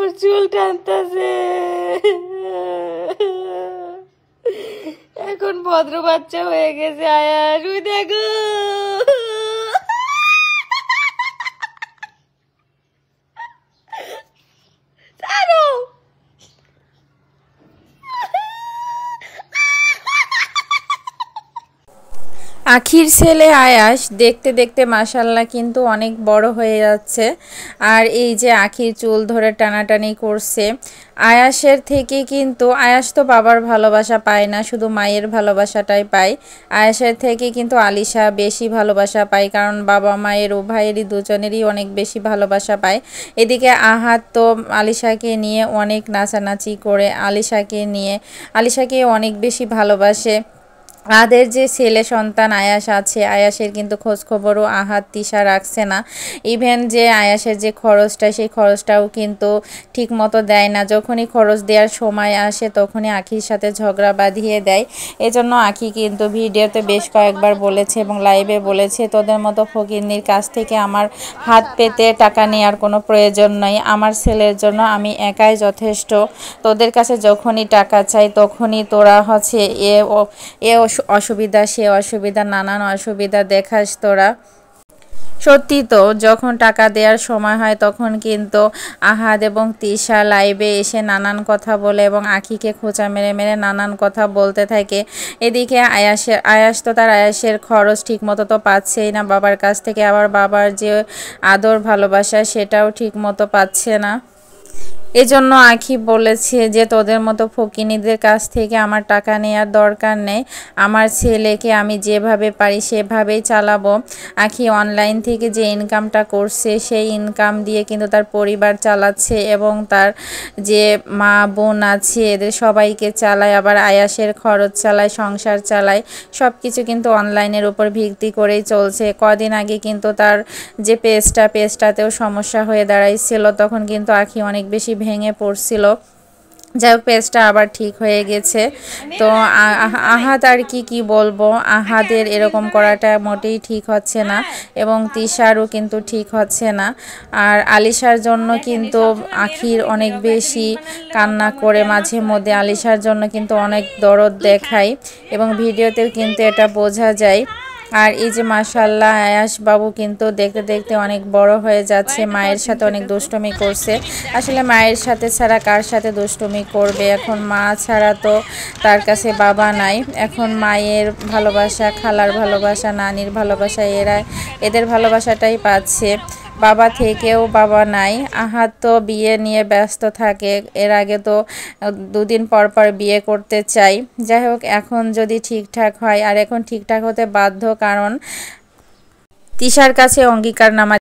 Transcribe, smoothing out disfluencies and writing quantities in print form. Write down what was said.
আমার চুল টানতেছে। এখন ভদ্র বাচ্চা হয়ে গেছে আয়াস, ওই দেখো। আখির ছেলে আয়াস দেখতে দেখতে মাশাআল্লাহ কিন্তু অনেক বড় হয়ে যাচ্ছে। আর এই যে আখির চুল ধরে টানাটানি করছে, আয়াসের থেকে কিন্তু আয়াস তো বাবার ভালোবাসা পায় না, শুধু মায়ের ভালোবাসাটাই পায়। আয়াসের থেকে কিন্তু আলিশা বেশি ভালোবাসা পায়, কারণ বাবা মায়ের উভয়েরই দুজনেরই অনেক বেশি ভালোবাসা পায়। এদিকে আহাত তো আলিশাকে নিয়ে অনেক নাচানাচি করে, আলিশাকে অনেক বেশি ভালোবাসে। আদের যে ছেলে সন্তান আয়াস আছে, আয়াসের কিন্তু খোঁজ খবরও আহাত তিশা রাখছে না। ইভেন যে আয়াসের যে খরচটা, সেই খরচটাও কিন্তু ঠিক মতো দেয় না। যখনই খরচ দেওয়ার সময় আসে তখনই আখির সাথে ঝগড়া বাঁধিয়ে দেয়। এজন্য আখি কিন্তু ভিডিওতে বেশ কয়েকবার বলেছে এবং লাইভে বলেছে, তোদের মতো ফকিন্নির কাছ থেকে আমার হাত পেতে টাকা নেওয়ার কোনো প্রয়োজন নেই। আমার ছেলের জন্য আমি একাই যথেষ্ট। তোদের কাছে যখনই টাকা চাই তখনই তোরা হচ্ছে এ অসুবিধা সে অসুবিধা নানান অসুবিধা দেখাস তোরা। সত্যি তো, যখন টাকা দেওয়ার সময় হয় তখন কিন্তু আহাদ এবং তিশা লাইভে এসে নানান কথা বলে এবং আখিকে খোঁচা মেরে মেরে নানান কথা বলতে থাকে। এদিকে আয়াস তো তার আয়াসের খরচ ঠিক মতো তো পাচ্ছেই না বাবার কাছ থেকে, আবার বাবার যে আদর ভালোবাসা সেটাও ঠিক মতো পাচ্ছে না। এজন্য আখি বলেছে যে তোদের মতো ফকিনীদের কাছ থেকে আমার টাকা নেওয়ার দরকার নেই, আমার ছেলেকে আমি যেভাবে পারি সেভাবেই চালাবো। আখি অনলাইন থেকে যে ইনকামটা করছে সেই ইনকাম দিয়ে কিন্তু তার পরিবার চালাচ্ছে এবং তার যে মা বোন আছে এদের সবাইকে চালায়, আবার আয়াসের খরচ চালায়, সংসার চালায়। সব কিছু কিন্তু অনলাইনের উপর ভিত্তি করেই চলছে। কদিন আগে কিন্তু তার যে পেজটাতেও সমস্যা হয়ে দাঁড়াইছিল, তখন কিন্তু আখি অনেক বেশি ভেঙে পড়ছিল। যাই হোক, পেজটা আবার ঠিক হয়ে গেছে। তো আহাদ আর কি বলবো, আহাদের এরকম করাটা মোটেই ঠিক হচ্ছে না এবং তিশারও কিন্তু ঠিক হচ্ছে না। আর আলিশার জন্য কিন্তু আখির অনেক বেশি কান্না করে, মাঝে মধ্যে আলিশার জন্য কিন্তু অনেক দরদ দেখায় এবং ভিডিওতেও কিন্তু এটা বোঝা যায়। আর এই যে মাশাআল্লাহ আয়াস বাবু কিন্তু দেখতে দেখতে অনেক বড় হয়ে যাচ্ছে, মায়ের সাথে অনেক দুষ্টুমি করছে। আসলে মায়ের সাথে ছাড়া কার সাথে দুষ্টুমি করবে, এখন মা ছাড়া তো তার কাছে বাবা নাই। এখন মায়ের ভালোবাসা, খালার ভালোবাসা, নানির ভালোবাসা, এদের ভালোবাসাটাই পাচ্ছে। বাবা থেকেও বাবা নাই। আহাদ তো বিয়ে নিয়ে ব্যস্ত থাকে, এর আগে তো দুদিন পর পর বিয়ে করতে চাই। যাই হোক, এখন যদি ঠিকঠাক হয়, আর এখন ঠিকঠাক হতে বাধ্য, কারণ তিশার কাছে অঙ্গীকারনামা